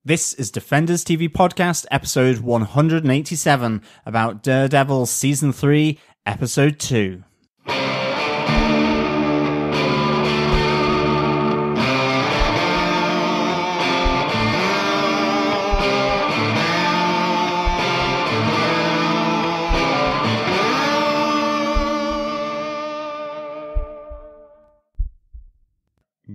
This is Defenders TV Podcast, episode 187, about Daredevil Season 3, Episode 2.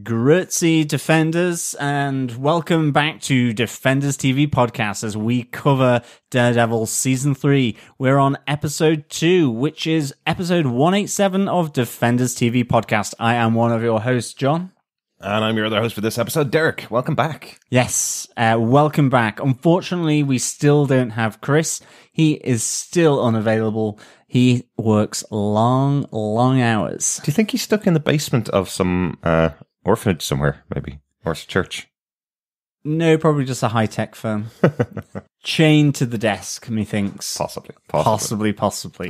Grüezi, Defenders, and welcome back to Defenders TV Podcast as we cover Daredevil Season 3. We're on Episode 2, which is Episode 187 of Defenders TV Podcast. I am one of your hosts, John. And I'm your other host for this episode, Derek. Welcome back. Yes, welcome back. Unfortunately, we still don't have Chris. He is still unavailable. He works long hours. Do you think he's stuck in the basement of some orphanage somewhere, maybe? Or church? No, probably just a high-tech firm. Chained to the desk, methinks. Possibly. Yes.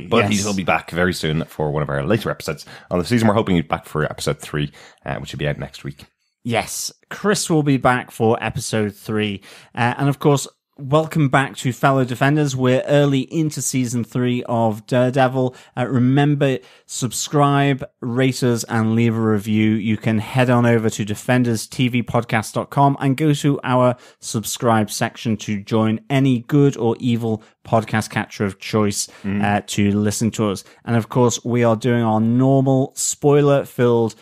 But he'll be back very soon for one of our later episodes on the season. We're hoping he's back for episode 3, which will be out next week. Yes, Chris will be back for episode 3. And of course, welcome back to fellow Defenders. We're early into season 3 of Daredevil. Remember, subscribe, rate us, and leave a review. You can head on over to defenderstvpodcast.com and go to our subscribe section to join any good or evil podcast catcher of choice to listen to us. And of course, we are doing our normal spoiler-filled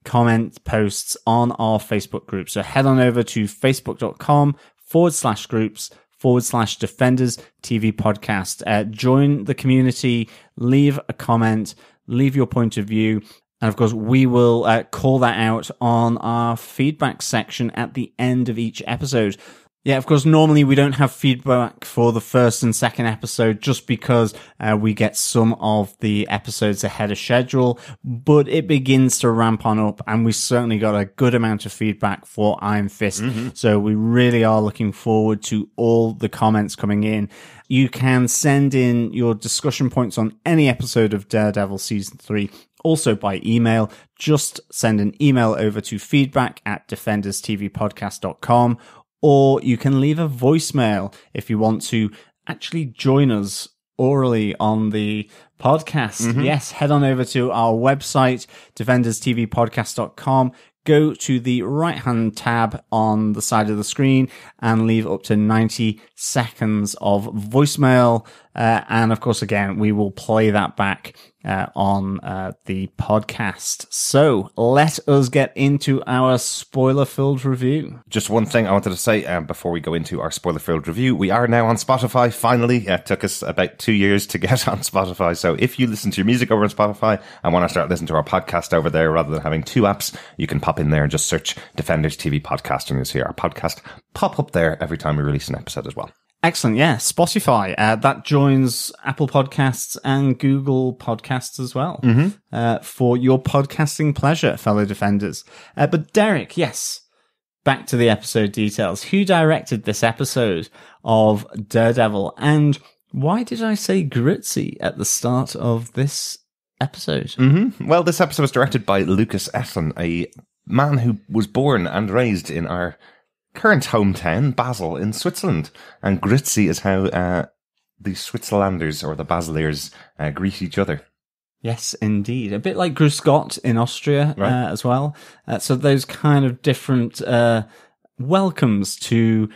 comment posts on our Facebook group. So head on over to facebook.com/groups/Defenders TV Podcast. Join the community, leave a comment, leave your point of view. And of course, we will call that out on our feedback section at the end of each episode. Yeah, of course, normally we don't have feedback for the first and second episode just because we get some of the episodes ahead of schedule, but it begins to ramp on up and we certainly got a good amount of feedback for Iron Fist. So we really are looking forward to all the comments coming in. You can send in your discussion points on any episode of Daredevil Season 3. Also by email. Just send an email over to feedback@defenderstvpodcast.com. Or you can leave a voicemail if you want to actually join us orally on the podcast. Yes, head on over to our website, defenderstvpodcast.com. Go to the right-hand tab on the side of the screen and leave up to 90 seconds of voicemail. And of course, again, we will play that back on the podcast. So let us get into our spoiler-filled review. Just one thing I wanted to say before we go into our spoiler-filled review. We are now on Spotify, finally. It took us about 2 years to get on Spotify. So if you listen to your music over on Spotify and want to start listening to our podcast over there rather than having 2 apps, you can pop in there and just search Defenders TV Podcast and you'll see our podcast pop up there every time we release an episode as well. Excellent, yeah. Spotify, that joins Apple Podcasts and Google Podcasts as well for your podcasting pleasure, fellow Defenders. But Derek, yes, back to the episode details. Who directed this episode of Daredevil? And why did I say Grüezi at the start of this episode? Well, this episode was directed by Lucas Etlin, a man who was born and raised in our current hometown, Basel, in Switzerland. And Grüezi is how the Switzerlanders or the Baseliers greet each other. Yes, indeed. A bit like Grüß Gott in Austria as well. So those kind of different welcomes to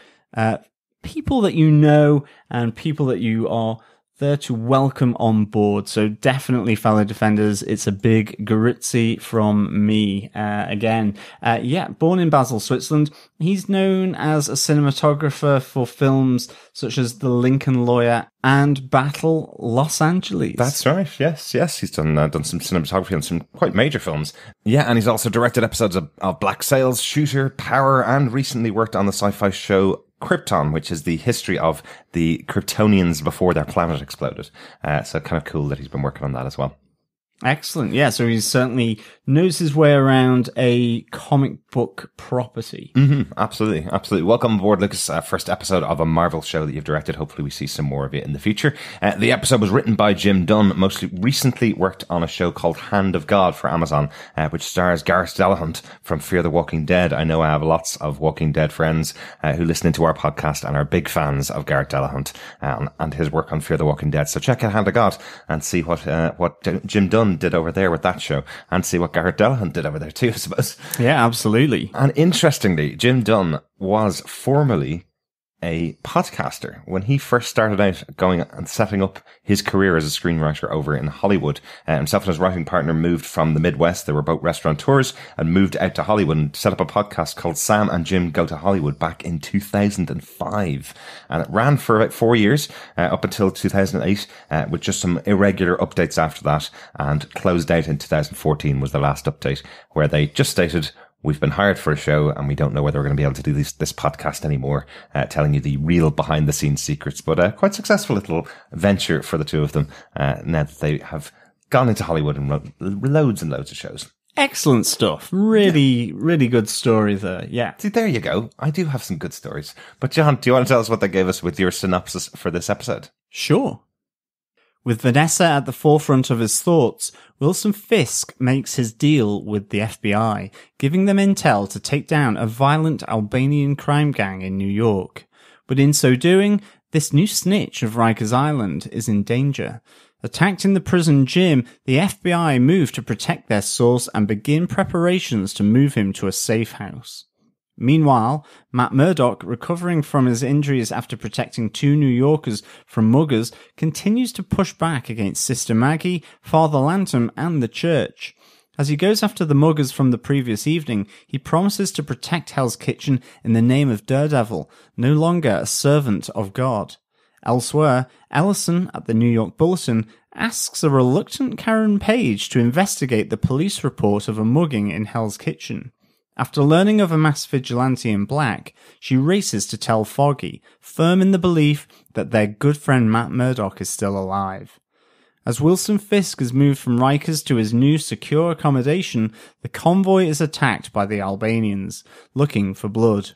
people that you know and people that you are there to welcome on board. So definitely, fellow Defenders, it's a big Grüezi from me. Born in Basel, Switzerland, he's known as a cinematographer for films such as The Lincoln Lawyer and Battle Los Angeles. That's right, yes. He's done some cinematography on some quite major films. Yeah, and he's also directed episodes of Black Sails, Shooter, Power, and recently worked on the sci-fi show Krypton, which is the history of the Kryptonians before their planet exploded. So kind of cool that he's been working on that as well. Excellent. Yeah, so he certainly knows his way around a comic book property. Absolutely, absolutely. Welcome aboard, Lucas. First episode of a Marvel show that you've directed. Hopefully we see some more of it in the future. The episode was written by Jim Dunn, most recently worked on a show called Hand of God for Amazon, which stars Gareth Delahunt from Fear the Walking Dead. I know I have lots of Walking Dead friends who listen into our podcast and are big fans of Gareth Delahunt and his work on Fear the Walking Dead. So check out Hand of God and see what Jim Dunn did over there with that show, and see what Gareth Delahunt did over there too, I suppose. Yeah, absolutely. And interestingly, Jim Dunn was formerly a podcaster when he first started out going and setting up his career as a screenwriter over in Hollywood. Himself and his writing partner moved from the Midwest. They were both restaurateurs and moved out to Hollywood and set up a podcast called Sam and Jim Go to Hollywood back in 2005. And it ran for about 4 years, up until 2008, with just some irregular updates after that, and closed out in 2014 was the last update, where they just stated, "We've been hired for a show and we don't know whether we're going to be able to do this podcast anymore," telling you the real behind the scenes secrets. But quite successful little venture for the two of them, now that they have gone into Hollywood and wrote loads and loads of shows. Excellent stuff. Really, really good story there. Yeah. See, there you go. I do have some good stories. But John, do you want to tell us what they gave us with your synopsis for this episode? Sure. With Vanessa at the forefront of his thoughts, Wilson Fisk makes his deal with the FBI, giving them intel to take down a violent Albanian crime gang in New York. But in so doing, this new snitch of Rikers Island is in danger. Attacked in the prison gym, the FBI move to protect their source and begin preparations to move him to a safe house. Meanwhile, Matt Murdock, recovering from his injuries after protecting 2 New Yorkers from muggers, continues to push back against Sister Maggie, Father Lantom, and the church. As he goes after the muggers from the previous evening, he promises to protect Hell's Kitchen in the name of Daredevil, no longer a servant of God. Elsewhere, Ellison at the New York Bulletin asks a reluctant Karen Page to investigate the police report of a mugging in Hell's Kitchen. After learning of a mass vigilante in black, she races to tell Foggy, firm in the belief that their good friend Matt Murdock is still alive. As Wilson Fisk is moved from Rikers to his new secure accommodation, the convoy is attacked by the Albanians, looking for blood.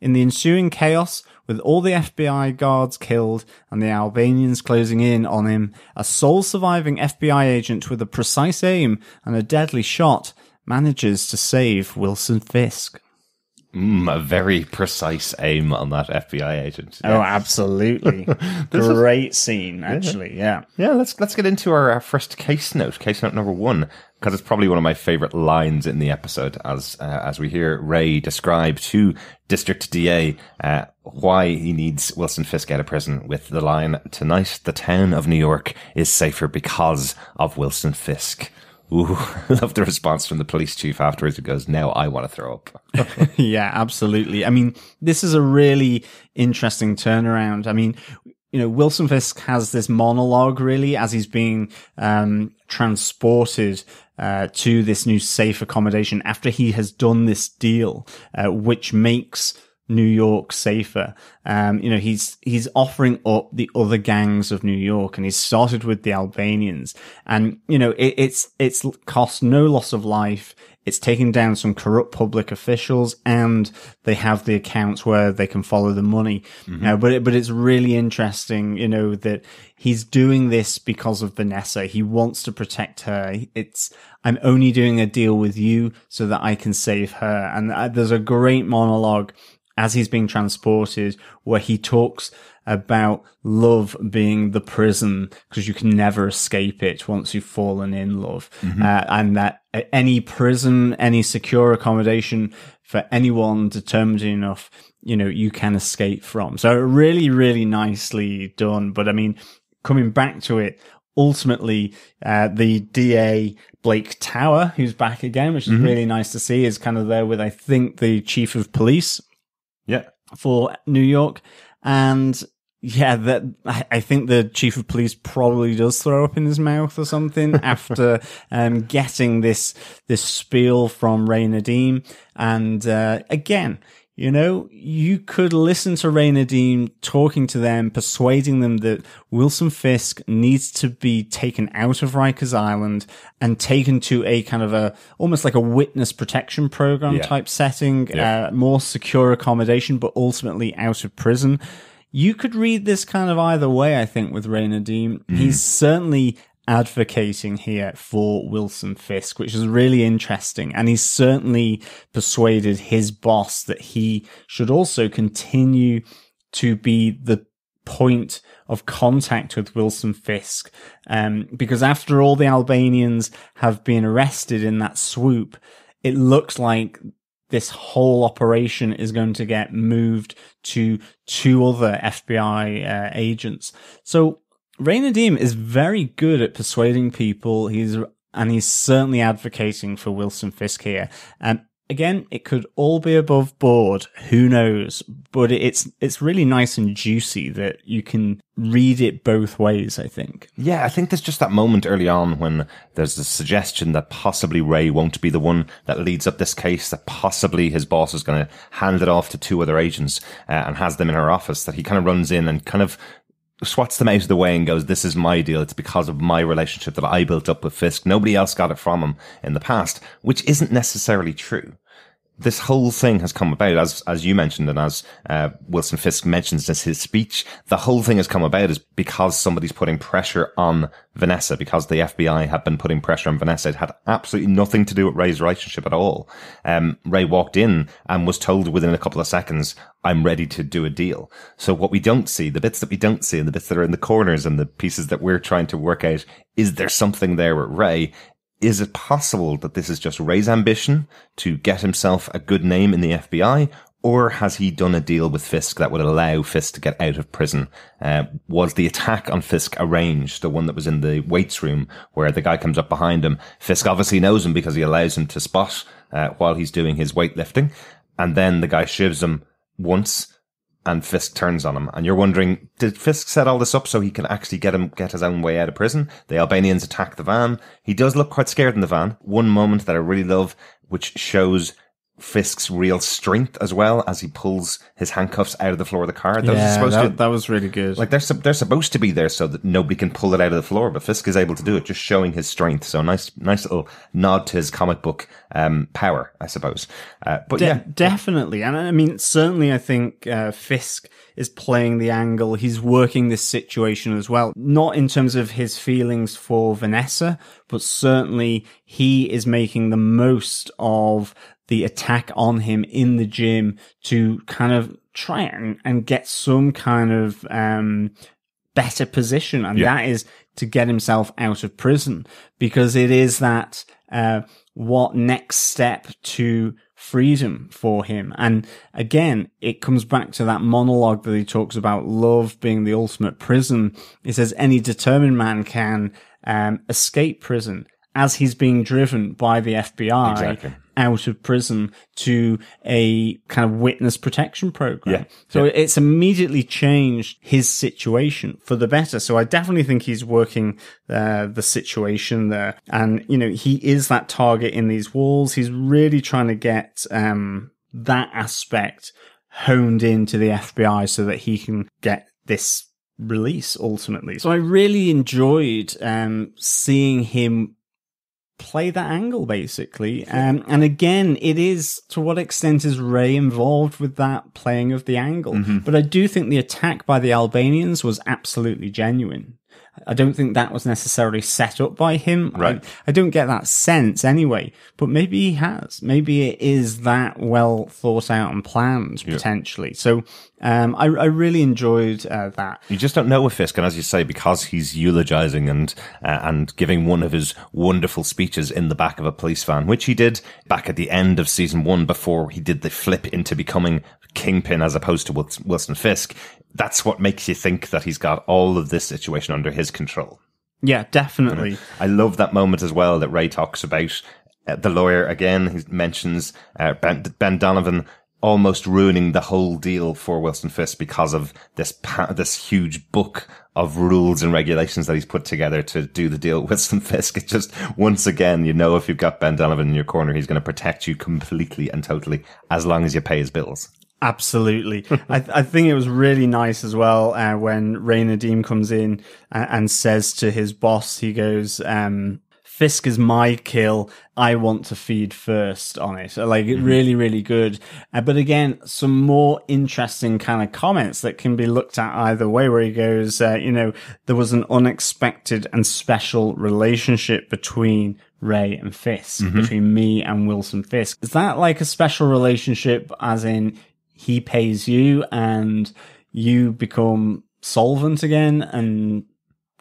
In the ensuing chaos, with all the FBI guards killed and the Albanians closing in on him, a sole surviving FBI agent with a precise aim and a deadly shot manages to save Wilson Fisk. A very precise aim on that FBI agent. Yeah. Oh, absolutely. Great scene, actually, yeah. Yeah, let's get into our first case note number 1, because it's probably one of my favorite lines in the episode, as we hear Ray describe to District DA why he needs Wilson Fisk out of prison with the line, "Tonight, the town of New York is safer because of Wilson Fisk." Ooh, I love the response from the police chief afterwards. It goes, "Now I want to throw up." Yeah, absolutely. I mean, this is a really interesting turnaround. I mean, you know, Wilson Fisk has this monologue really as he's being transported to this new safe accommodation after he has done this deal, which makes New York safer. You know, he's offering up the other gangs of New York, and he's started with the Albanians, and you know, it's cost no loss of life. It's taking down some corrupt public officials, and they have the accounts where they can follow the money. Mm-hmm. But it's really interesting, you know, that he's doing this because of Vanessa. He wants to protect her. I'm only doing a deal with you so that I can save her. And there's a great monologue as he's being transported where he talks about love being the prison because you can never escape it once you've fallen in love. Mm-hmm. And that any prison, any secure accommodation for anyone determined enough, you know, you can escape from. So really, really nicely done. But I mean, coming back to it, ultimately, the DA Blake Tower, who's back again, which is mm-hmm. really nice to see, is kind of there with, I think, the chief of police. Yeah. For New York. And yeah, I think the chief of police probably does throw up in his mouth or something after getting this spiel from Ray Nadeem. And again, You know, you could listen to Ray Nadeem talking to them, persuading them that Wilson Fisk needs to be taken out of Rikers Island and taken to a kind of almost like a witness protection program type setting, more secure accommodation, but ultimately out of prison. You could read this kind of either way, I think, with Ray Nadeem. He's certainly advocating here for Wilson Fisk, which is really interesting. And he's certainly persuaded his boss that he should also continue to be the point of contact with Wilson Fisk. Because after all the Albanians have been arrested in that swoop, it looks like this whole operation is going to get moved to 2 other FBI agents. So Ray Nadeem is very good at persuading people. He's certainly advocating for Wilson Fisk here. Again, it could all be above board. Who knows? But it's really nice and juicy that you can read it both ways, I think. Yeah, I think there's just that moment early on when there's the suggestion that possibly Ray won't be the one that leads up this case, that possibly his boss is going to hand it off to 2 other agents and has them in her office, that he kind of runs in and kind of swats them out of the way and goes, this is my deal. It's because of my relationship that I built up with Fisk. Nobody else got it from him in the past, which isn't necessarily true. This whole thing has come about, as you mentioned, and as Wilson Fisk mentions in his speech, the whole thing has come about is because somebody's putting pressure on Vanessa, because the FBI have been putting pressure on Vanessa. It had absolutely nothing to do with Ray's relationship at all. Ray walked in and was told within a couple of seconds, I'm ready to do a deal. So what we don't see, the bits that we don't see and the bits that are in the corners and the pieces that we're trying to work out, is there something there with Ray? Is it possible that this is just Ray's ambition to get himself a good name in the FBI? Or has he done a deal with Fisk that would allow Fisk to get out of prison? Was the attack on Fisk arranged? The one that was in the weights room where the guy comes up behind him. Fisk obviously knows him because he allows him to spot while he's doing his weightlifting. And then the guy shivs him once and Fisk turns on him. And you're wondering, did Fisk set all this up so he can actually get his own way out of prison? The Albanians attack the van. He does look quite scared in the van. One moment that I really love, which shows Fisk's real strength as well as he pulls his handcuffs out of the floor of the car. That was really good. Like they're supposed to be there so that nobody can pull it out of the floor, but Fisk is able to do it, just showing his strength. So nice little nod to his comic book power, I suppose. Definitely. And I mean, certainly I think Fisk is playing the angle. He's working this situation as well, not in terms of his feelings for Vanessa, but certainly he is making the most of the attack on him in the gym to kind of try and get some kind of better position. And that is to get himself out of prison, because it is that what next step to freedom for him. And again, it comes back to that monologue that he talks about love being the ultimate prison. He says any determined man can escape prison, as he's being driven by the FBI out of prison to a kind of witness protection program. So it's immediately changed his situation for the better. So I definitely think he's working the situation there. And, you know, he is that target in these walls. He's really trying to get that aspect honed into the FBI so that he can get this release ultimately. So I really enjoyed seeing him play that angle, basically. And again, it is, to what extent is Ray involved with that playing of the angle? But I do think the attack by the Albanians was absolutely genuine. I don't think that was necessarily set up by him. Right. I don't get that sense anyway, but maybe he has. Maybe it is that well thought out and planned, potentially. So I really enjoyed that. You just don't know with Fisk, and as you say, because he's eulogizing and giving one of his wonderful speeches in the back of a police van, which he did back at the end of season 1 before he did the flip into becoming Kingpin as opposed to Wilson Fisk. That's what makes you think that he's got all of this situation under his control. Yeah, definitely. I love that moment as well that Ray talks about the lawyer again. He mentions Ben Donovan almost ruining the whole deal for Wilson Fisk because of this huge book of rules and regulations that he's put together to do the deal with Wilson Fisk. It's just, once again, you know, if you've got Ben Donovan in your corner, he's going to protect you completely and totally as long as you pay his bills. Absolutely. I think it was really nice as well when Ray Nadeem comes in and says to his boss, he goes, Fisk is my kill. I want to feed first on it. Like, really, really good. But again, some more interesting kind of comments that can be looked at either way, where he goes, there was an unexpected and special relationship between Ray and Fisk, between me and Wilson Fisk. Is that like a special relationship as in he pays you and you become solvent again? And,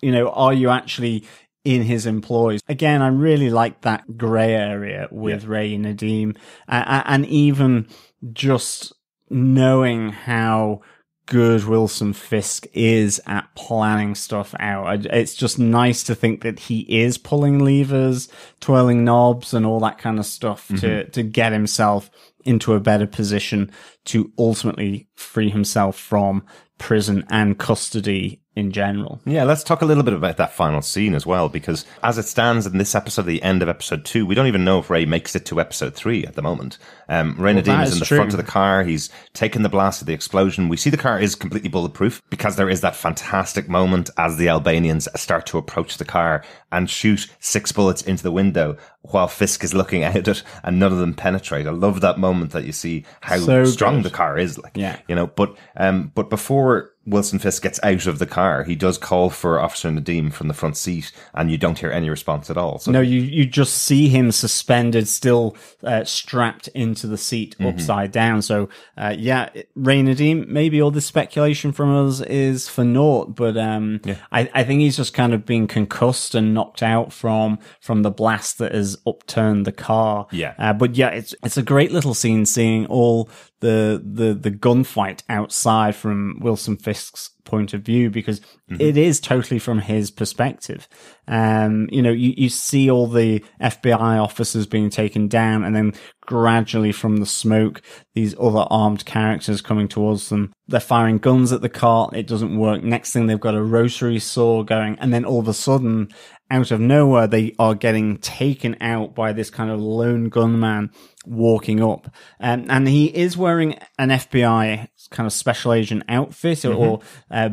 are you actually in his employs? Again, I really like that grey area with Ray Nadeem, and even just knowing how good Wilson Fisk is at planning stuff out. It's just nice to think that he is pulling levers, twirling knobs and all that kind of stuff to get himself into a better position to ultimately free himself from prison and custody in general. Yeah, let's talk a little bit about that final scene as well, because as it stands in this episode, the end of episode 2, we don't even know if Ray makes it to episode 3 at the moment. Ray Nadeem is in the front of the car. He's taken the blast of the explosion. We see the car is completely bulletproof because there is that fantastic moment as the Albanians start to approach the car and shoot 6 bullets into the window while Fisk is looking at it and none of them penetrate. I love that moment that you see how strong the car is. But before Wilson Fisk gets out of the car, he does call for Officer Nadeem from the front seat, and you don't hear any response at all. So no, you just see him suspended, still strapped into the seat upside down. So Ray Nadeem, maybe all this speculation from us is for naught, but I think he's just kind of been concussed and knocked out from the blast that has upturned the car. It's a great little scene seeing all the gunfight outside from Wilson Fisk's point of view, because it is totally from his perspective. You see all the FBI officers being taken down, and then gradually from the smoke, these other armed characters coming towards them. They're firing guns at the car. It doesn't work. Next thing, they've got a rotary saw going, and then all of a sudden, out of nowhere, they are getting taken out by this kind of lone gunman walking up. And he is wearing an FBI kind of special agent outfit or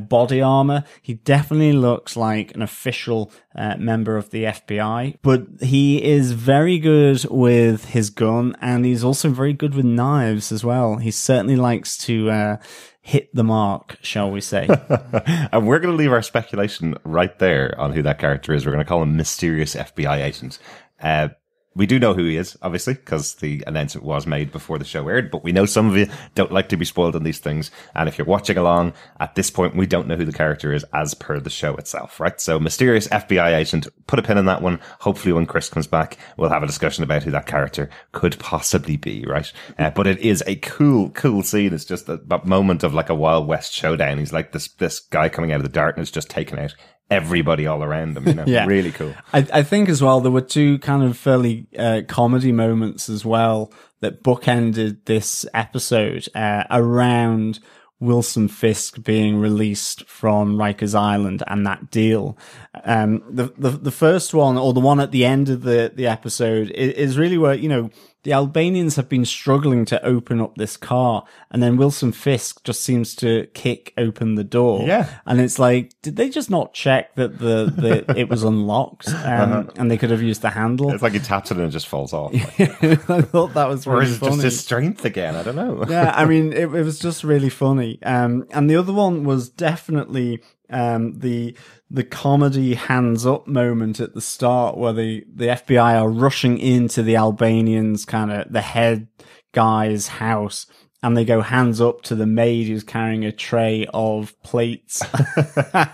body armor. He definitely looks like an official member of the FBI, but he is very good with his gun, and he's also very good with knives as well. He certainly likes to hit the mark, shall we say. And we're going to leave our speculation right there on who that character is. We're going to call him Mysterious FBI Agent. We do know who he is, obviously, because the announcement was made before the show aired, but we know some of you don't like to be spoiled on these things. And if you're watching along, at this point, we don't know who the character is as per the show itself, right? So Mysterious FBI Agent, put a pin in that one. Hopefully when Chris comes back, we'll have a discussion about who that character could possibly be, right? But it is a cool scene. It's just that moment of like a Wild West showdown. He's like this guy coming out of the darkness, just taking out everybody all around him, Really cool. I think as well, there were two kind of fairly comedy moments as well that bookended this episode around Wilson Fisk being released from Rikers Island and that deal. The first one, or the one at the end of the episode, is really where, the Albanians have been struggling to open up this car, and then Wilson Fisk just seems to kick open the door. Yeah. And it's like, did they just not check that it was unlocked and they could have used the handle? It's like he taps it and it just falls off. I thought that was really funny. Or is it just his strength again? I don't know. Yeah, I mean, it was just really funny. And the other one was definitely the comedy hands up moment at the start, where the FBI are rushing into the Albanians, kind of the head guy's house, and they go hands up to the maid who's carrying a tray of plates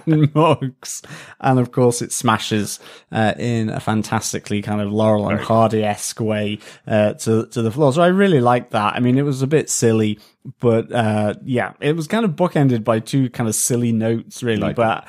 and mugs. And of course it smashes in a fantastically kind of Laurel and Hardy-esque way to the floor. So I really liked that. I mean, it was a bit silly, but it was kind of bookended by two kind of silly notes, really. But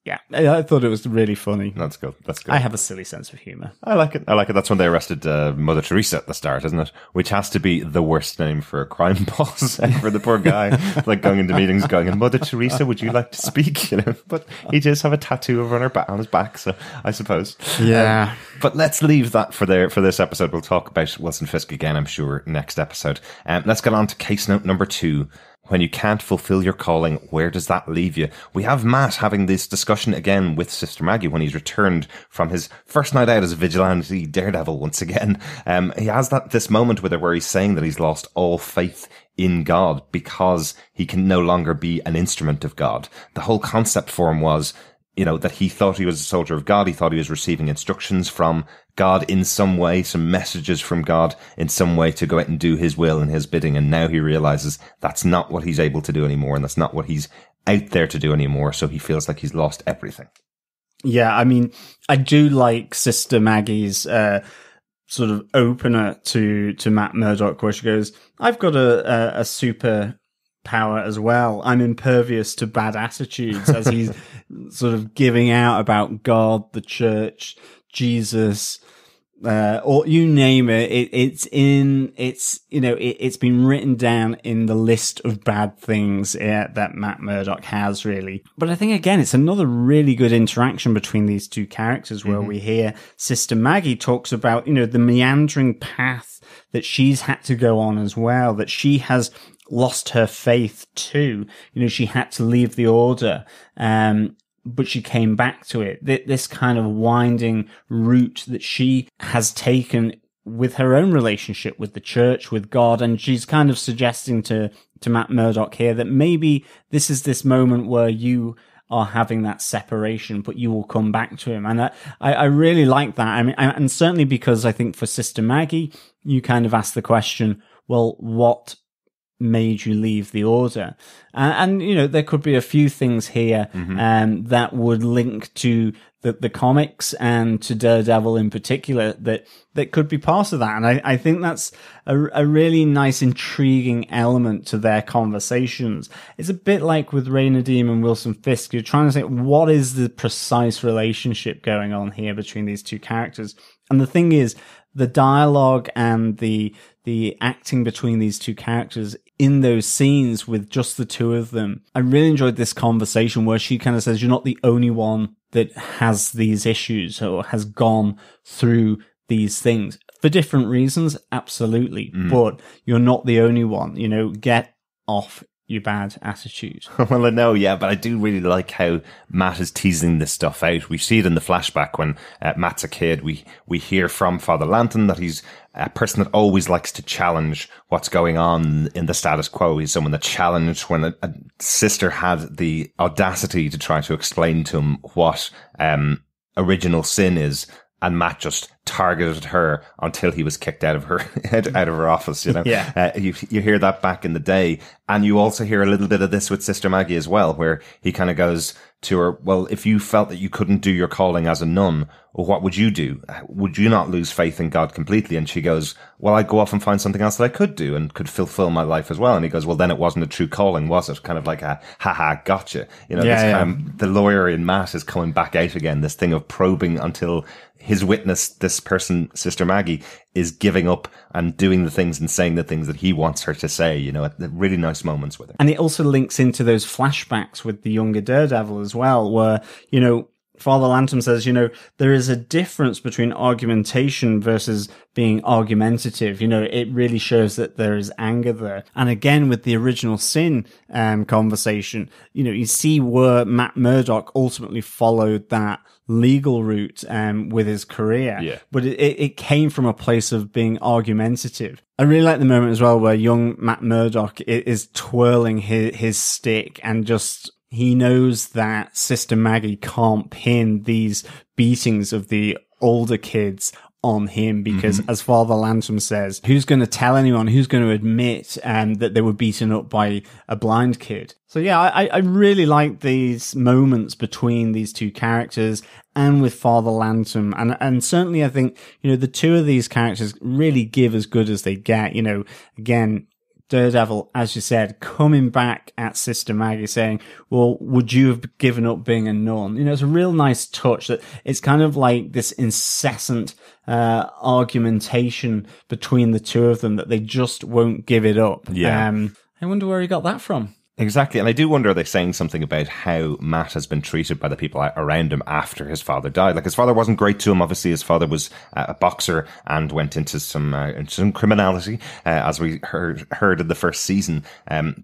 Yeah, I thought it was really funny. That's good. That's good. I have a silly sense of humor. I like it. That's when they arrested Mother Teresa at the start, isn't it? Which has to be the worst name for a crime boss for the poor guy. Like going into meetings, going, "And Mother Teresa, would you like to speak?" But he does have a tattoo over on his back, so I suppose. Yeah. But let's leave that for this episode. We'll talk about Wilson Fisk again, I'm sure, next episode. Let's get on to case note number 2. When you can't fulfill your calling, where does that leave you? We have Matt having this discussion again with Sister Maggie when he's returned from his first night out as a vigilante daredevil once again. He has this moment with her where he's saying that he's lost all faith in God because he can no longer be an instrument of God. The whole concept for him was, that he thought he was a soldier of God. He thought he was receiving instructions from God in some way, some messages from God in some way to go out and do his will and his bidding. And now he realizes that's not what he's able to do anymore. And that's not what he's out there to do anymore. So he feels like he's lost everything. Yeah. I mean, I do like Sister Maggie's, sort of opener to Matt Murdock, where she goes, "I've got a super power as well. I'm impervious to bad attitudes," as he's sort of giving out about God, the church, Jesus, or you name it. It's been written down in the list of bad things that Matt Murdock has, really. But I think, again, it's another really good interaction between these two characters where we hear Sister Maggie talks about, the meandering path that she's had to go on as well, that she has lost her faith too. She had to leave the order, but she came back to it. This kind of winding route that she has taken with her own relationship with the church, with God, and she's kind of suggesting to Matt Murdock here that maybe this is this moment where you are having that separation, but you will come back to him. And I really like that. I mean, and certainly because I think for Sister Maggie, you kind of ask the question, well, what made you leave the order? And there could be a few things here that would link to the comics and to Daredevil in particular that could be part of that. And I think that's a really nice, intriguing element to their conversations. It's a bit like with Ray Nadeem and Wilson Fisk. You're trying to say, what is the precise relationship going on here between these two characters? And the thing is, the dialogue and the acting between these two characters in those scenes with just the two of them. I really enjoyed this conversation where she kind of says, "You're not the only one that has these issues or has gone through these things for different reasons." Absolutely. But you're not the only one, get off your bad attitude. Well, I know, yeah, but I do really like how Matt is teasing this stuff out. We see it in the flashback when Matt's a kid. We hear from Father Lanton that he's a person that always likes to challenge what's going on in the status quo. He's someone that challenged when a sister had the audacity to try to explain to him what original sin is. And Matt just targeted her until he was kicked out of her office. Yeah. You hear that back in the day, and you also hear a little bit of this with Sister Maggie as well, where he kind of goes to her, "Well, if you felt that you couldn't do your calling as a nun, well, what would you do? Would you not lose faith in God completely?" And she goes, "Well, I'd go off and find something else that I could do and could fulfill my life as well." And he goes, "Well, then it wasn't a true calling, was it?" Kind of like a haha, gotcha. The lawyer in Matt is coming back out again. This thing of probing until his witness, this person, Sister Maggie, is giving up and doing the things and saying the things that he wants her to say, at the really nice moments with her. And it also links into those flashbacks with the younger Daredevil as well, where, Father Lantom says, there is a difference between argumentation versus being argumentative. It really shows that there is anger there. And again, with the original sin conversation, you see where Matt Murdock ultimately followed that legal route with his career. Yeah. But it came from a place of being argumentative. I really like the moment as well where young Matt Murdock is twirling his stick and just... he knows that Sister Maggie can't pin these beatings of the older kids on him because, as Father Lantom says, who's going to tell anyone, who's going to admit that they were beaten up by a blind kid? So yeah, I really like these moments between these two characters and with Father Lantom. And certainly I think, the two of these characters really give as good as they get. Again, Daredevil, as you said, coming back at Sister Maggie saying, well, would you have given up being a nun? You know, it's a real nice touch that it's kind of like this incessant argumentation between the two of them that they just won't give it up. Yeah. I wonder where he got that from. Exactly. And I do wonder, are they saying something about how Matt has been treated by the people around him after his father died? Like, his father wasn't great to him. Obviously, his father was a boxer and went into some criminality, as we heard in the first season.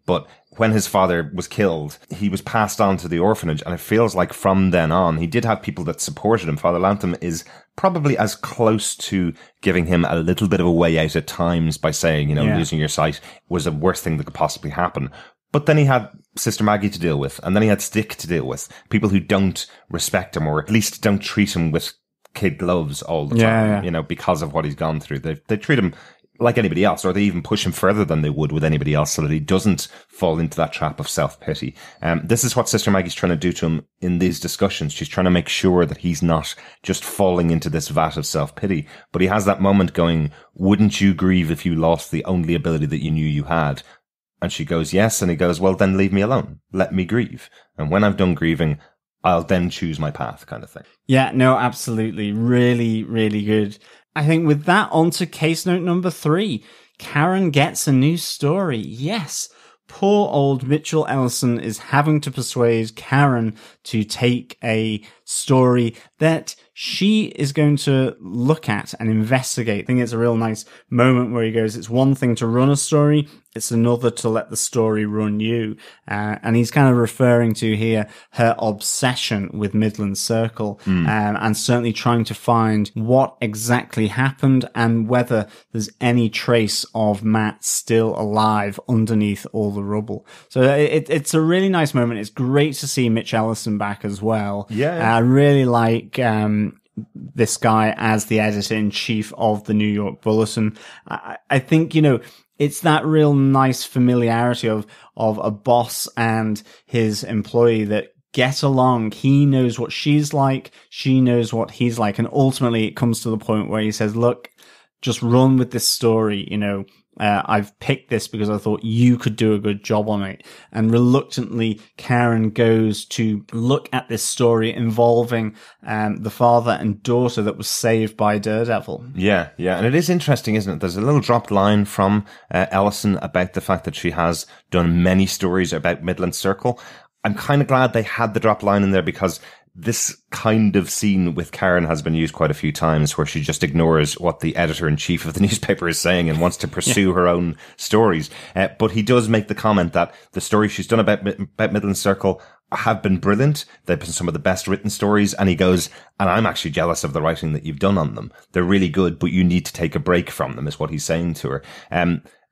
But when his father was killed, he was passed on to the orphanage. And it feels like from then on, he did have people that supported him. Father Lantham is probably as close to giving him a little bit of a way out at times by saying, you know, losing your sight was the worst thing that could possibly happen. But then he had Sister Maggie to deal with, and then he had Stick to deal with. People who don't respect him, or at least don't treat him with kid gloves all the time, you know, because of what he's gone through. They treat him like anybody else, or they even push him further than they would with anybody else so that he doesn't fall into that trap of self-pity. This is what Sister Maggie's trying to do to him in these discussions. She's trying to make sure that he's not just falling into this vat of self-pity. But he has that moment going, wouldn't you grieve if you lost the only ability that you knew you had? And she goes, yes. And he goes, well, then leave me alone. Let me grieve. And when I've done grieving, I'll then choose my path, kind of thing. Yeah, no, absolutely. Really, really good. I think with that, on to case note number 3. Karen gets a new story. Yes. Poor old Mitchell Ellison is having to persuade Karen to take a story that she is going to look at and investigate. I think it's a real nice moment where he goes, it's one thing to run a story, it's another to let the story run you. And he's kind of referring to here her obsession with Midland Circle, and certainly trying to find what exactly happened and whether there's any trace of Matt still alive underneath all the rubble. So it's a really nice moment. It's great to see Mitch Ellison back as well. Yeah. I really like this guy as the editor-in-chief of the New York Bulletin. I think, you know, it's that real nice familiarity of a boss and his employee that get along. He knows what she's like. She knows what he's like. And ultimately it comes to the point where he says, look, just run with this story. You know, I've picked this because I thought you could do a good job on it. And reluctantly, Karen goes to look at this story involving the father and daughter that was saved by Daredevil. Yeah. And it is interesting, isn't it? There's a little dropped line from Ellison about the fact that she has done many stories about Midland Circle. I'm kind of glad they had the drop line in there, because this kind of scene with Karen has been used quite a few times, where she just ignores what the editor-in-chief of the newspaper is saying and wants to pursue her own stories. But he does make the comment that the stories she's done about Midland Circle have been brilliant. They've been some of the best written stories. And he goes, and I'm actually jealous of the writing that you've done on them. They're really good, but you need to take a break from them, is what he's saying to her.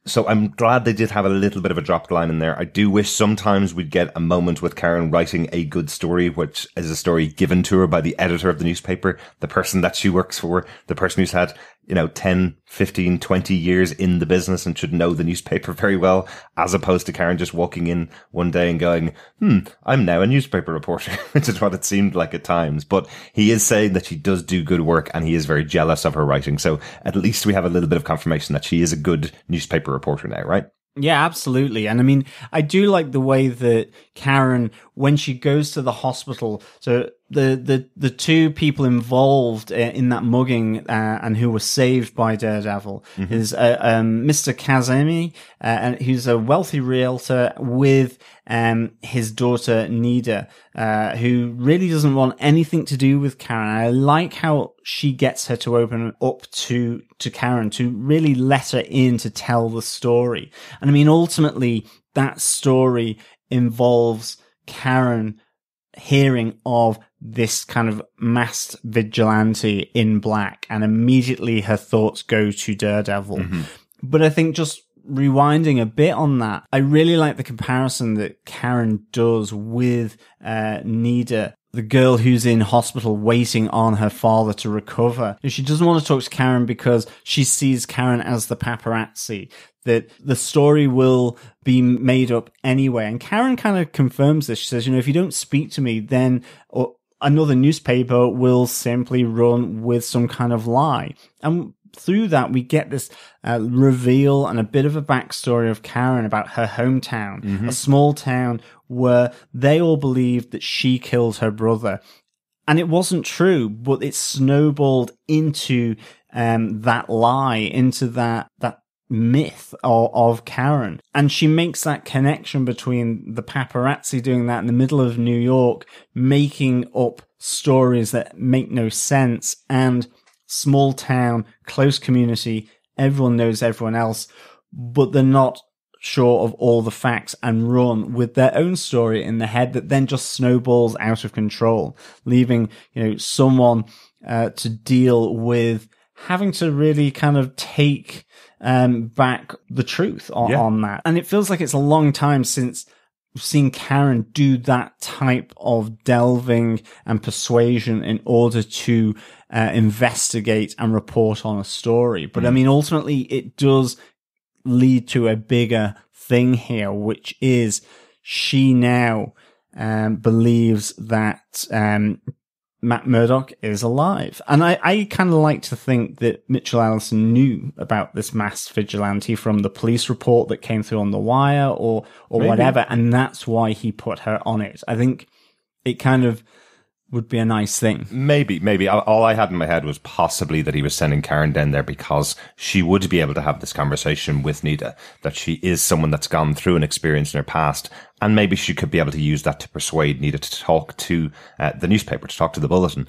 So I'm glad they did have a little bit of a dropped line in there. I do wish sometimes we'd get a moment with Karen writing a good story, which is a story given to her by the editor of the newspaper, the person that she works for, the person who's had, 10, 15, 20 years in the business and should know the newspaper very well, as opposed to Karen just walking in one day and going, I'm now a newspaper reporter, which is what it seemed like at times. But he is saying that she does do good work and he is very jealous of her writing. So at least we have a little bit of confirmation that she is a good newspaper reporter now, right? Yeah, absolutely. And I mean, I do like the way that Karen, when she goes to the hospital, so the two people involved in that mugging and who were saved by Daredevil is Mr. Kazemi, who's a wealthy realtor, with his daughter Nida, who really doesn't want anything to do with Karen. I like how she gets her to open up to Karen, to really let her in to tell the story. And I mean, ultimately, that story involves Karen hearing of this kind of masked vigilante in black, and immediately her thoughts go to Daredevil. But I think just rewinding a bit on that, I really like the comparison that Karen does with Nida, the girl who's in hospital waiting on her father to recover. She doesn't want to talk to Karen because she sees Karen as the paparazzi, that the story will be made up anyway. And Karen kind of confirms this. She says, if you don't speak to me, then another newspaper will simply run with some kind of lie. And through that, we get this reveal and a bit of a backstory of Karen about her hometown, a small town where they all believed that she killed her brother. And it wasn't true, but it snowballed into that lie, into that myth of Karen. And she makes that connection between the paparazzi doing that in the middle of New York, making up stories that make no sense, and small town, close community, everyone knows everyone else, but they're not sure of all the facts and run with their own story in the head that then just snowballs out of control, leaving, someone to deal with having to really kind of take back the truth on that. And it feels like it's a long time since we've seen Karen do that type of delving and persuasion in order to investigate and report on a story. But I mean, ultimately, it does lead to a bigger thing here, which is she now believes that Matt Murdock is alive. And I kind of like to think that Mitchell Allison knew about this masked vigilante from the police report that came through on The Wire or whatever, and that's why he put her on it. I think it kind of would be a nice thing. Maybe. All I had in my head was possibly that he was sending Karen down there because she would be able to have this conversation with Nita, that she is someone that's gone through an experience in her past, and maybe she could be able to use that to persuade Nita to talk to the newspaper, to talk to the Bulletin.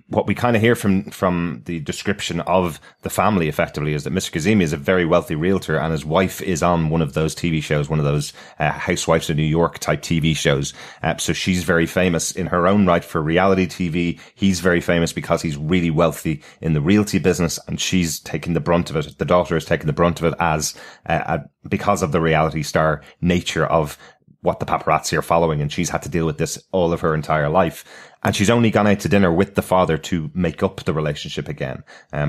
What we kind of hear from the description of the family, effectively, is that Mr. Kazemi is a very wealthy realtor, and his wife is on one of those TV shows, one of those Housewives of New York type TV shows. So she's very famous in her own right for reality TV. He's very famous because he's really wealthy in the realty business, and she's taking the brunt of it. The daughter is taking the brunt of it as because of the reality star nature of what the paparazzi are following, and she's had to deal with this all of her entire life. And she's only gone out to dinner with the father to make up the relationship again.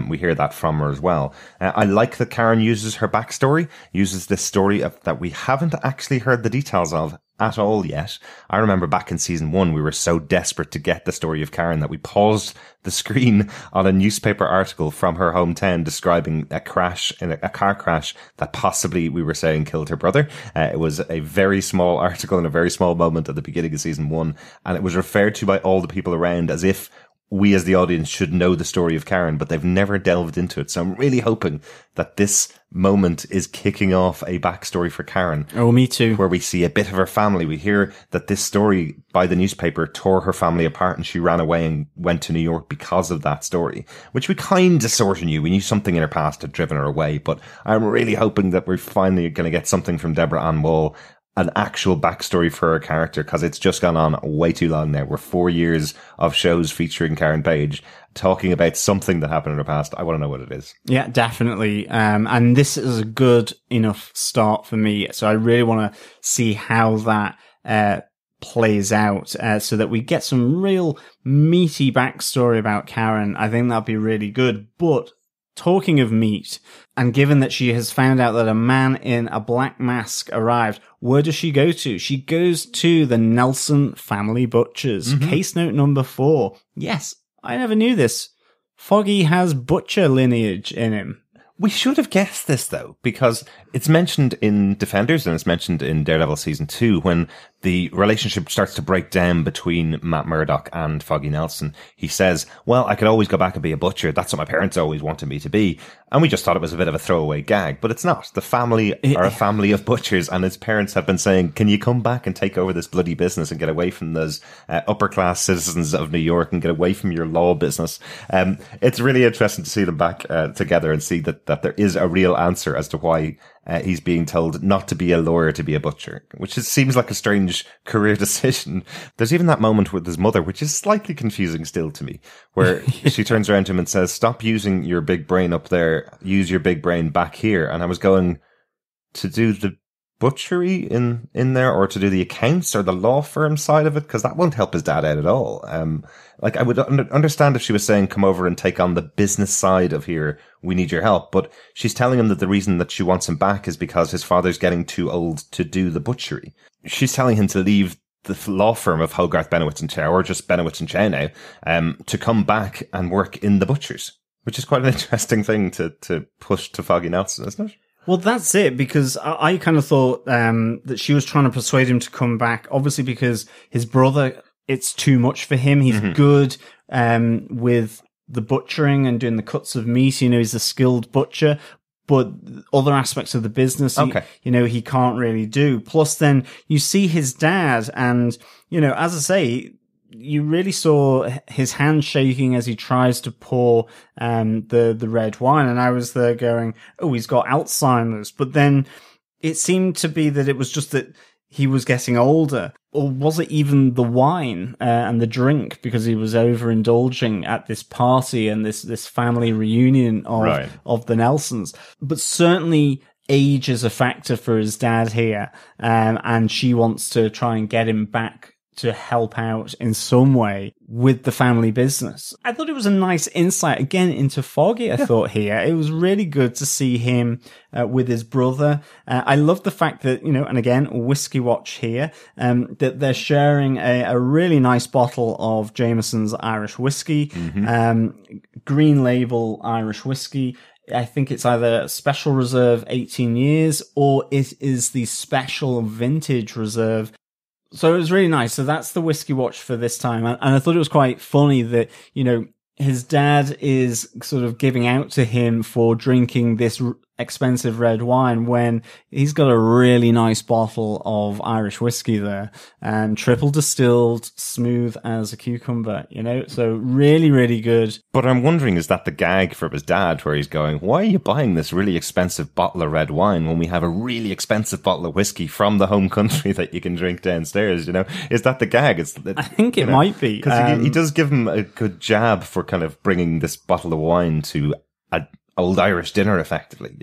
We hear that from her as well. I like that Karen uses her backstory, uses this story that we haven't actually heard the details of at all yet. I remember back in season 1, we were so desperate to get the story of Karen that we paused the screen on a newspaper article from her hometown describing a car crash that possibly we were saying killed her brother. It was a very small article in a very small moment at the beginning of season 1, and it was referred to by all the people around as if we as the audience should know the story of Karen, but they've never delved into it. So I'm really hoping that this moment is kicking off a backstory for Karen. Oh, me too. Where we see a bit of her family. We hear that this story by the newspaper tore her family apart and she ran away and went to New York because of that story, which we kind of sort of knew. We knew something in her past had driven her away, but I'm really hoping that we're finally going to get something from Deborah Ann Woll, an actual backstory for her character, because it's just gone on way too long now. We're 4 years of shows featuring Karen Page talking about something that happened in her past. I want to know what it is. Yeah, definitely. And this is a good enough start for me. So I really want to see how that plays out so that we get some real meaty backstory about Karen. I think that'd be really good. But talking of meat, and given that she has found out that a man in a black mask arrived, where does she go to? She goes to the Nelson Family Butchers. Case note number 4. Yes, I never knew this. Foggy has butcher lineage in him. We should have guessed this, though, because it's mentioned in Defenders and it's mentioned in Daredevil Season 2 when the relationship starts to break down between Matt Murdock and Foggy Nelson. He says, well, I could always go back and be a butcher. That's what my parents always wanted me to be. And we just thought it was a bit of a throwaway gag, but it's not. The family are a family of butchers, and his parents have been saying, can you come back and take over this bloody business and get away from those upper class citizens of New York and get away from your law business? It's really interesting to see them back together and see that there is a real answer as to why he's being told not to be a lawyer, to be a butcher, which seems like a strange career decision. There's even that moment with his mother, which is slightly confusing still to me, where she turns around to him and says, stop using your big brain up there, use your big brain back here. And I was going, to do the butchery in there, or to do the accounts or the law firm side of it, because that won't help his dad out at all. Like, I would understand if she was saying, come over and take on the business side of here, we need your help. But she's telling him that the reason that she wants him back is because his father's getting too old to do the butchery. She's telling him to leave the law firm of Hogarth, Benowitz and Chow, or just Benowitz and Chow now, to come back and work in the butchers. Which is quite an interesting thing to push to Foggy Nelson, isn't it? Well, that's it, because I kind of thought that she was trying to persuade him to come back, obviously because his brother, it's too much for him. He's good with the butchering and doing the cuts of meat. You know, he's a skilled butcher. But other aspects of the business, he can't really do. Plus, then you see his dad, and, as I say, you really saw his hand shaking as he tries to pour the red wine. And I was there going, oh, he's got Alzheimer's. But then it seemed to be that it was just that he was getting older. Or was it even the wine and the drink, because he was overindulging at this party and this family reunion of the Nelsons? But certainly age is a factor for his dad here, and she wants to try and get him back to help out in some way with the family business. I thought it was a nice insight again into Foggy. I thought here it was really good to see him with his brother. I love the fact that, and again, whiskey watch here, that they're sharing a really nice bottle of Jameson's Irish whiskey, green label Irish whiskey. I think it's either Special Reserve 18 years or it is the Special Vintage Reserve. So it was really nice. So that's the whiskey watch for this time. And I thought it was quite funny that, his dad is sort of giving out to him for drinking this expensive red wine when he's got a really nice bottle of Irish whiskey there, and triple distilled, smooth as a cucumber, so really, really good. But I'm wondering, is that the gag from his dad, where he's going, why are you buying this really expensive bottle of red wine when we have a really expensive bottle of whiskey from the home country that you can drink downstairs? Is that the gag? I think it might be, because he does give him a good jab for kind of bringing this bottle of wine to a old Irish dinner, effectively,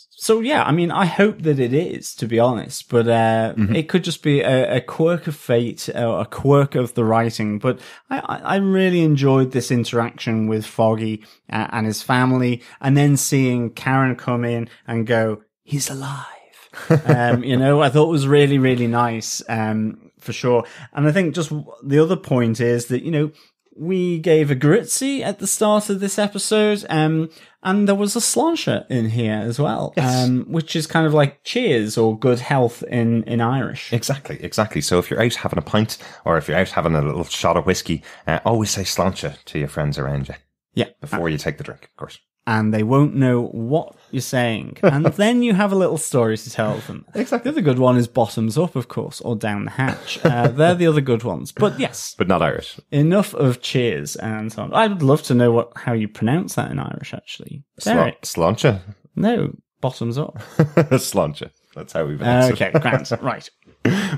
So yeah, I mean, I hope that it is, to be honest, but it could just be a quirk of fate, or a quirk of the writing. But I really enjoyed this interaction with Foggy and his family, and then seeing Karen come in and go, he's alive. I thought it was really, really nice, for sure. And I think just the other point is that, we gave a Gritzy at the start of this episode, and there was a Sláinte in here as well, yes. Which is kind of like cheers or good health in Irish. Exactly. So if you're out having a pint, or if you're out having a little shot of whiskey, always say Sláinte to your friends around you. Yeah. Before you take the drink, of course. And they won't know what you're saying. And then you have a little story to tell them. Exactly. The other good one is bottoms up, of course, or down the hatch. They're the other good ones. But yes. But not Irish. Enough of cheers and so on. I'd love to know how you pronounce that in Irish, actually. Sláinte? No, bottoms up. Sláinte. That's how we pronounce it. Okay, grand. Right.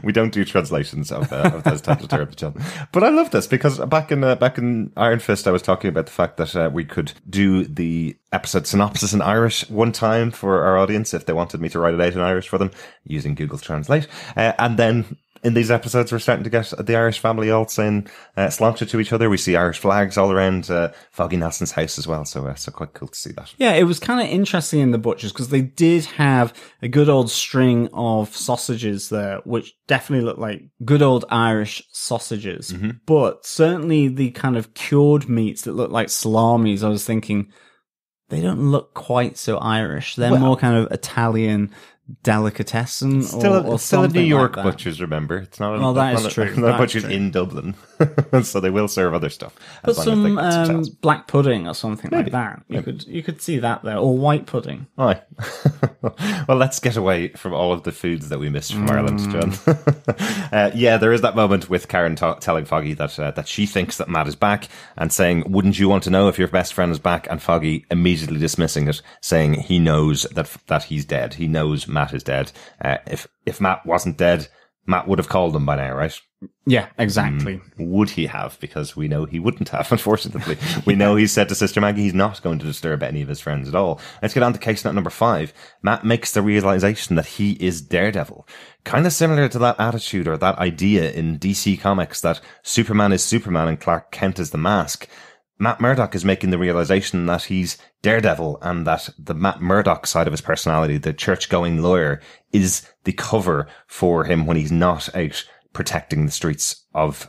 We don't do translations of those types of terms, John. But I love this, because back in Iron Fist, I was talking about the fact that we could do the episode synopsis in Irish one time for our audience if they wanted me to write it out in Irish for them using Google Translate. And then in these episodes, we're starting to get the Irish family all saying Sláinte to each other. We see Irish flags all around Foggy Nelson's house as well. So quite cool to see that. Yeah, it was kind of interesting in the butchers, because they did have a good old string of sausages there, which definitely looked like good old Irish sausages. Mm-hmm. But certainly the kind of cured meats that look like salamis, I was thinking, they don't look quite so Irish. They're more kind of Italian delicatessen, still a New York butcher's, remember? It's not a butcher's in Dublin. So they will serve other stuff. Put some black pudding or something like that. You could see that there, or white pudding. Right. Well, let's get away from all of the foods that we missed from Ireland, John. There is that moment with Karen telling Foggy that she thinks that Matt is back, and saying, wouldn't you want to know if your best friend is back? And Foggy immediately dismissing it, saying he knows that he's dead. He knows Matt is dead. If Matt wasn't dead, Matt would have called him by now, right? Yeah, exactly. Would he have? Because we know he wouldn't have, unfortunately. We know he's said to Sister Maggie he's not going to disturb any of his friends at all. Let's get on to case note number 5. Matt makes the realization that he is Daredevil. Kind of similar to that attitude or that idea in DC Comics that Superman is Superman and Clark Kent is the Mask. Matt Murdock is making the realization that he's Daredevil, and that the Matt Murdock side of his personality, the church-going lawyer, is the cover for him when he's not out protecting the streets of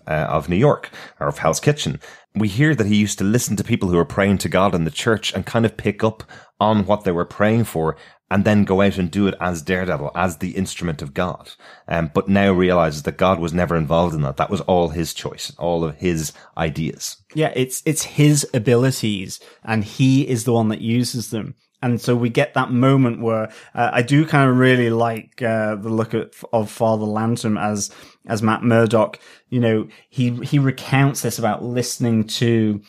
New York, or of Hell's Kitchen. We hear that he used to listen to people who were praying to God in the church and kind of pick up on what they were praying for, and then go out and do it as Daredevil, as the instrument of God. But now realizes that God was never involved in that. That was all his choice, all of his ideas. Yeah, it's his abilities, and he is the one that uses them. And so we get that moment where I do kind of really like the look of Father Lantom as Matt Murdock. You know, he recounts this about listening to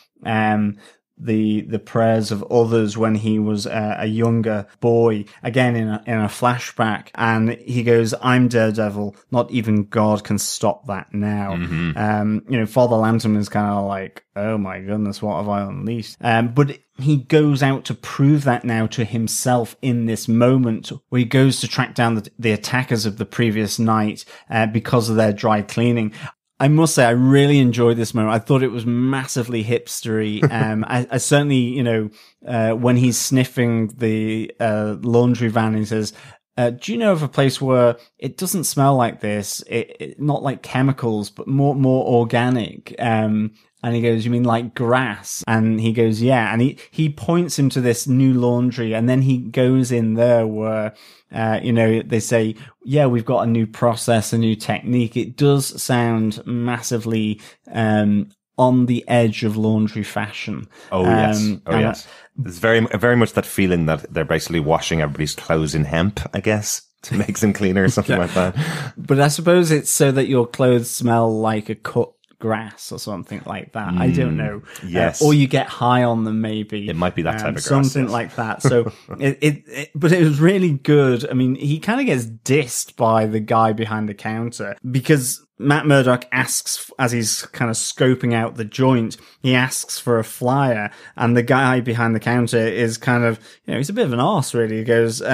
the prayers of others when he was a younger boy, again in a flashback, and he goes, "I'm Daredevil, not even God can stop that now." You know, Father Lantom is kind of like, oh my goodness, what have I unleashed? But he goes out to prove that now to himself in this moment where he goes to track down the attackers of the previous night because of their dry cleaning. I must say, I really enjoyed this moment. I thought it was massively hipstery. I certainly, you know, when he's sniffing the laundry van, he says, do you know of a place where it doesn't smell like this? It not like chemicals, but more organic. And he goes, you mean like grass? And he goes, yeah. And he points him to this new laundry, and then he goes in there where, you know, they say, yeah, we've got a new process, a new technique. It does sound massively, on the edge of laundry fashion. Oh, yes. Yes. There's very much that feeling that they're basically washing everybody's clothes in hemp, I guess, to make them cleaner or something like that. But I suppose it's so that your clothes smell like a cut grass or something like that. I don't know. Yes. Or you get high on them, maybe. It might be that type of grass. Something like that. So but it was really good. I mean, he kind of gets dissed by the guy behind the counter because Matt Murdock asks, as he's kind of scoping out the joint, he asks for a flyer, and the guy behind the counter is kind of, you know, he's a bit of an arse, really. He goes, we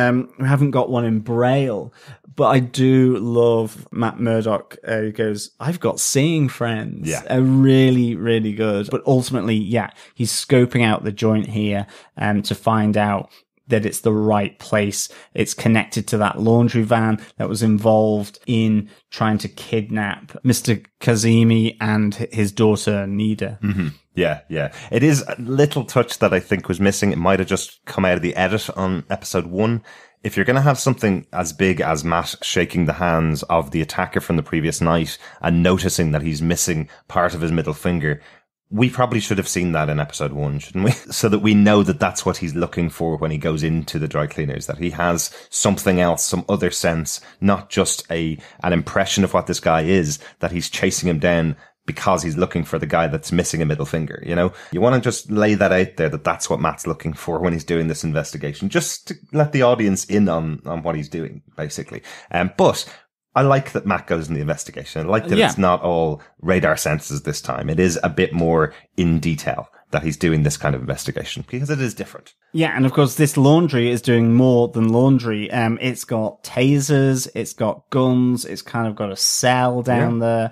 haven't got one in Braille. But I do love Matt Murdock. He goes, I've got Seeing Friends. Yeah. Really, really good. But ultimately, yeah, he's scoping out the joint here to find out that it's the right place. It's connected to that laundry van that was involved in trying to kidnap Mr. Kazemi and his daughter, Nida. Mm-hmm. Yeah, yeah. It is a little touch that I think was missing. It might have just come out of the edit on episode 1. If you're going to have something as big as Matt shaking the hands of the attacker from the previous night and noticing that he's missing part of his middle finger, we probably should have seen that in episode 1, shouldn't we? So that we know that that's what he's looking for when he goes into the dry cleaners, that he has something else, some other sense, not just an impression of what this guy is, that he's chasing him down because he's looking for the guy that's missing a middle finger, you know? You want to just lay that out there, that that's what Matt's looking for when he's doing this investigation, just to let the audience in on what he's doing, basically. But I like that Matt goes in the investigation. I like that It's not all radar senses this time. It is a bit more in detail that he's doing this kind of investigation, because it is different. Yeah, and of course, this laundry is doing more than laundry. It's got tasers, it's got guns, it's kind of got a cell down there.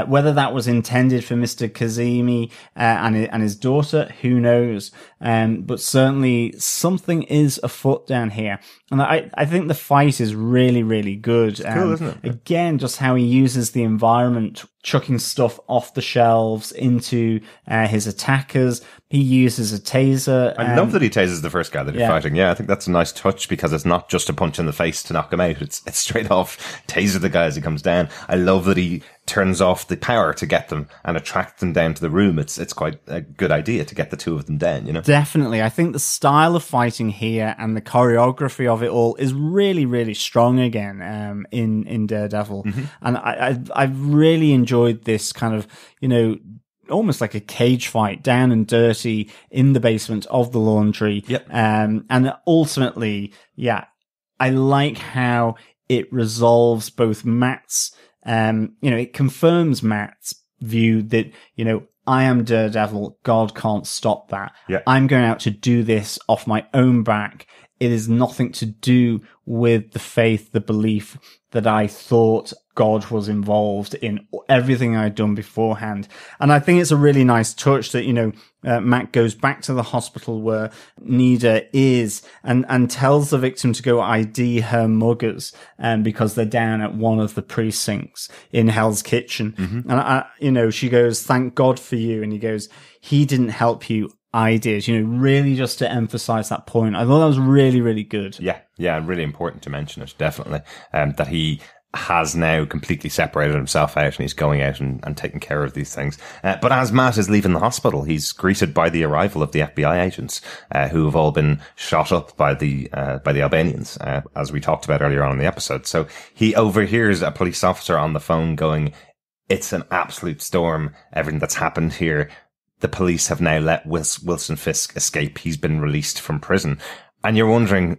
Whether that was intended for Mr. Kazemi and his daughter, who knows? But certainly something is afoot down here. And I think the fight is really, really good. It's cool, isn't it? Again, just how he uses the environment, chucking stuff off the shelves into his attackers. He uses a taser. I love that he tases the first guy that he's fighting. Yeah, I think that's a nice touch, because it's not just a punch in the face to knock him out. It's straight off taser the guy as he comes down. I love that he turns off the power to get them and attract them down to the room. It's quite a good idea to get the two of them down, you know? Definitely. I think the style of fighting here and the choreography of it all is really, really strong again in Daredevil. Mm-hmm. And I've really enjoyed this kind of, you know, almost like a cage fight, down and dirty in the basement of the laundry. Yep. And ultimately, yeah, I like how it resolves both Matt's, you know, it confirms Matt's view that, you know, I am Daredevil. God can't stop that. Yep. I'm going out to do this off my own back. it is nothing to do with the faith, the belief that I thought God was involved in everything I'd done beforehand. And I think it's a really nice touch that, Matt goes back to the hospital where Nida is and tells the victim to go ID her muggers, because they're down at one of the precincts in Hell's Kitchen. Mm-hmm. And she goes, "Thank God for you." And he goes, "He didn't help you. I did," really just to emphasize that point. I thought that was really, really good. Yeah, really important to mention it, definitely. That he has now completely separated himself out and he's going out and taking care of these things. But as Matt is leaving the hospital, he's greeted by the arrival of the FBI agents, who have all been shot up by the Albanians, as we talked about earlier on in the episode. So he overhears a police officer on the phone going, "It's an absolute storm, everything that's happened here. The police have now let Wilson Fisk escape. He's been released from prison." And you're wondering,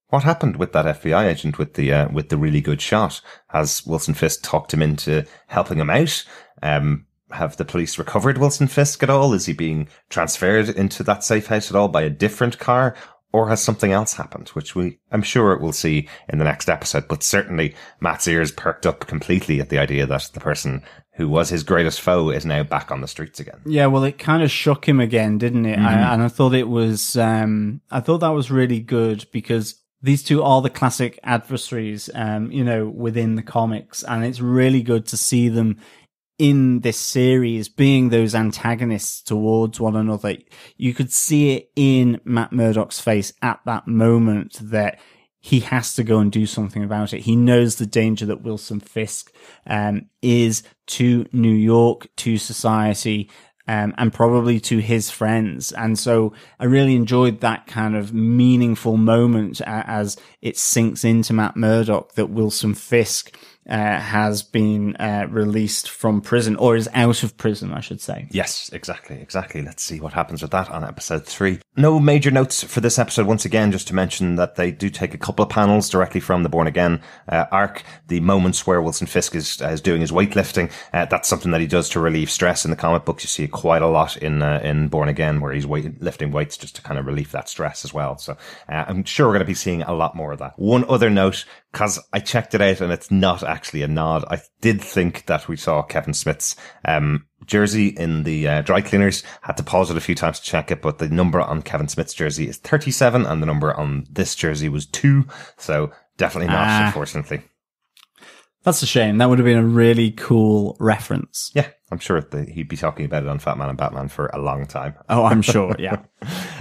what happened with that FBI agent with the really good shot? Has Wilson Fisk talked him into helping him out? Have the police recovered Wilson Fisk at all? Is he being transferred into that safe house at all by a different car? Or has something else happened, which I'm sure we'll see in the next episode. But certainly Matt's ears perked up completely at the idea that the person who was his greatest foe is now back on the streets again. Yeah, well, it kind of shook him again, didn't it? Mm-hmm. I thought it was, I thought that was really good because these two are the classic adversaries, within the comics. And it's really good to see them in this series being those antagonists towards one another. You could see it in Matt Murdock's face at that moment that he has to go and do something about it. He knows the danger that Wilson Fisk is to New York, to society, and probably to his friends. And so I really enjoyed that kind of meaningful moment as it sinks into Matt Murdock that Wilson Fisk has been released from prison, or is out of prison, I should say. Yes, exactly. Let's see what happens with that on episode 3. No major notes for this episode. Once again, just to mention that they do take a couple of panels directly from the Born Again arc. The moments where Wilson Fisk is doing his weightlifting, that's something that he does to relieve stress. In the comic books, you see it quite a lot in Born Again, where he's lifting weights just to kind of relieve that stress as well. So I'm sure we're going to be seeing a lot more of that. One other note, because I checked it out and it's not actually a nod. I did think that we saw Kevin Smith's jersey in the dry cleaners. Had to pause it a few times to check it, but the number on Kevin Smith's jersey is 37 and the number on this jersey was 2. So definitely not, unfortunately. That's a shame. That would have been a really cool reference. Yeah, I'm sure he'd be talking about it on Fat Man and Batman for a long time. Oh, I'm sure, yeah.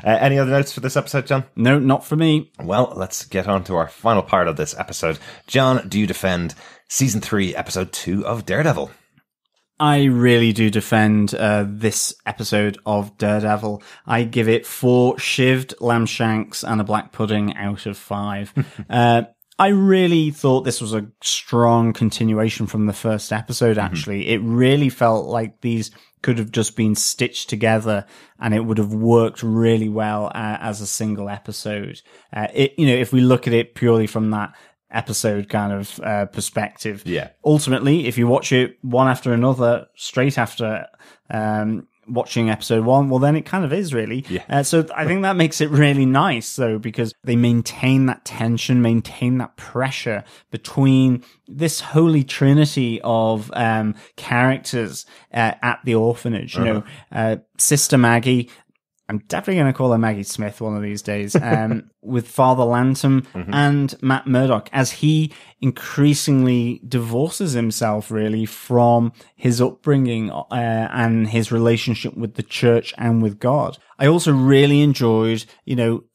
Any other notes for this episode, John? No, not for me. Well, let's get on to our final part of this episode. John, do you defend Season 3, Episode 2 of Daredevil? I really do defend this episode of Daredevil. I give it 4 shivved lamb shanks and a black pudding out of 5. I really thought this was a strong continuation from the first episode, actually. Mm-hmm. It really felt like these could have just been stitched together and it would have worked really well as a single episode. If we look at it purely from that episode kind of perspective. Yeah. Ultimately, if you watch it one after another, straight after watching episode 1, well, then it kind of is really. Yeah. So I think that makes it really nice, though, because they maintain that tension, maintain that pressure between this holy trinity of characters at the orphanage. Sister Maggie, I'm definitely going to call her Maggie Smith one of these days, with Father Lantom and Matt Murdock, as he increasingly divorces himself really from his upbringing and his relationship with the church and with God. I also really enjoyed,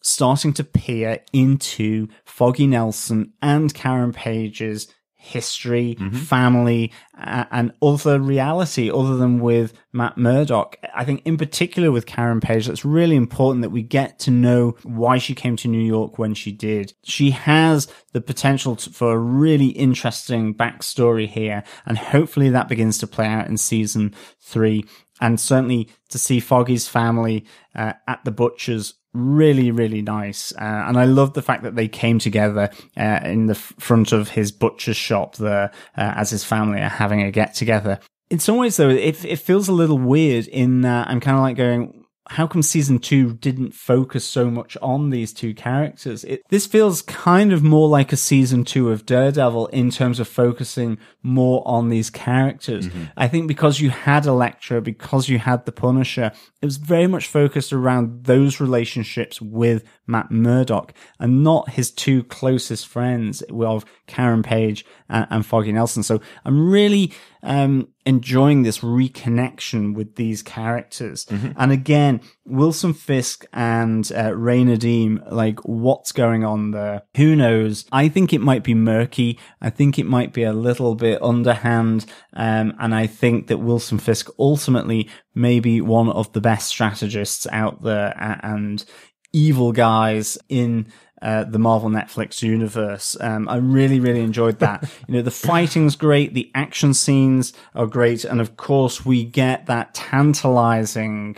starting to peer into Foggy Nelson and Karen Page's history, family, and other reality other than with Matt Murdock. I think in particular with Karen Page, that's really important that we get to know why she came to New York when she did. She has the potential for a really interesting backstory here, and hopefully that begins to play out in season 3. And certainly to see Foggy's family at the butcher's, really, really nice. And I love the fact that they came together in the front of his butcher's shop there as his family are having a get-together. In some ways, though, it feels a little weird in that I'm kind of like going, how come season 2 didn't focus so much on these two characters? This feels kind of more like a season 2 of Daredevil in terms of focusing more on these characters. I think because you had Elektra, because you had the Punisher, it was very much focused around those relationships with Matt Murdock and not his two closest friends of Karen Page and Foggy Nelson. So I'm really enjoying this reconnection with these characters. And again, Wilson Fisk and Ray Nadeem, like, what's going on there? Who knows? I think it might be murky. I think it might be a little bit underhand. And I think that Wilson Fisk ultimately may be one of the best strategists out there and evil guys in the Marvel Netflix universe. I really, really enjoyed that. The fighting's great. The action scenes are great. And of course, we get that tantalizing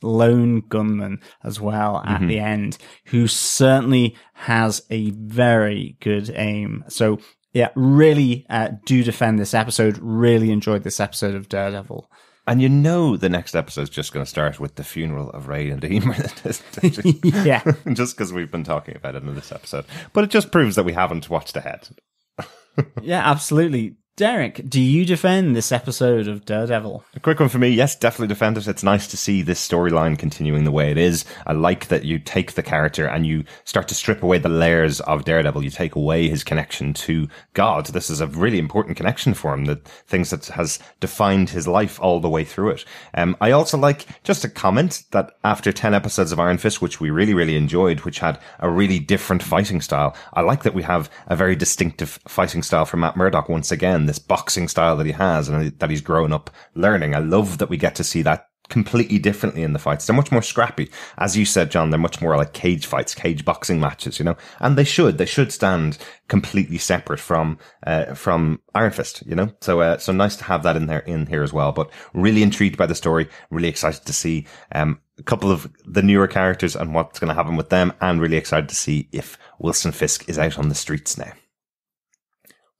lone gunman as well at the end, who certainly has a very good aim. So yeah, really do defend this episode. Really enjoyed this episode of Daredevil. And the next episode is just going to start with the funeral of Ray and Nadeem. Yeah. Just because we've been talking about it in this episode. But it just proves that we haven't watched ahead. Yeah, absolutely. Derek, do you defend this episode of Daredevil? A quick one for me. Yes, definitely defend it. It's nice to see this storyline continuing the way it is. I like that you take the character and you start to strip away the layers of Daredevil. You take away his connection to God. This is a really important connection for him, that things that has defined his life all the way through it. I also like just a comment that after 10 episodes of Iron Fist, which we really, really enjoyed, which had a really different fighting style, I like that we have a very distinctive fighting style from Matt Murdock once again. This boxing style that he has and that he's grown up learning. I love that we get to see that completely differently in the fights. They're much more scrappy. As you said, John, they're much more like cage fights, cage boxing matches, and they should stand completely separate from Iron Fist, So nice to have that in here as well. But really intrigued by the story, really excited to see, a couple of the newer characters and what's going to happen with them, and really excited to see if Wilson Fisk is out on the streets now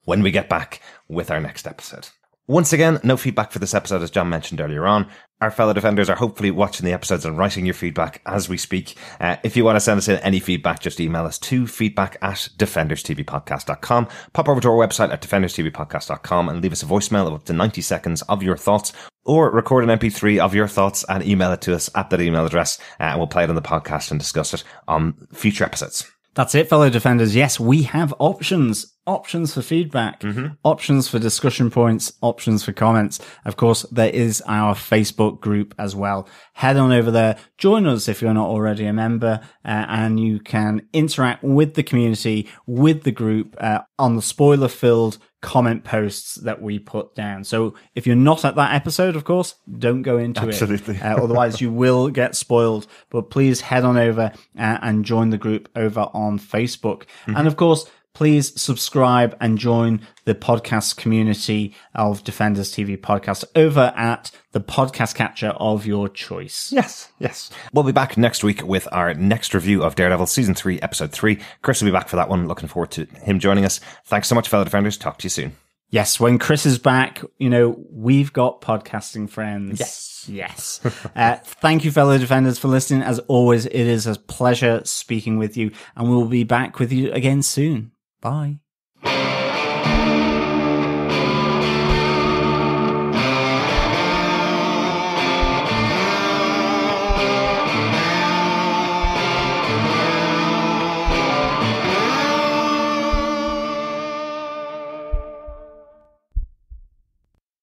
when we get back with our next episode. Once again, no feedback for this episode, as John mentioned earlier on. Our fellow defenders are hopefully watching the episodes and writing your feedback as we speak. If you want to send us in any feedback, just email us to feedback@defenderstvpodcast.com. Pop over to our website at defenderstvpodcast.com and leave us a voicemail of up to 90 seconds of your thoughts, or record an MP3 of your thoughts and email it to us at that email address, and we'll play it on the podcast and discuss it on future episodes. That's it, fellow defenders. Yes, we have options for feedback, options for discussion points, options for comments. Of course, there is our Facebook group as well. Head on over there, join us if you're not already a member, and you can interact with the community, with the group, on the spoiler-filled comment posts that we put down. So if you're not at that episode, of course, don't go into it. Otherwise you will get spoiled. But please head on over and join the group over on Facebook. And of course, please subscribe and join the podcast community of Defenders TV Podcast over at the podcast catcher of your choice. Yes. We'll be back next week with our next review of Daredevil Season 3, Episode 3. Chris will be back for that one. Looking forward to him joining us. Thanks so much, fellow defenders. Talk to you soon. Yes, when Chris is back, we've got podcasting friends. Yes. Thank you, fellow defenders, for listening. As always, it is a pleasure speaking with you, and we'll be back with you again soon. Bye.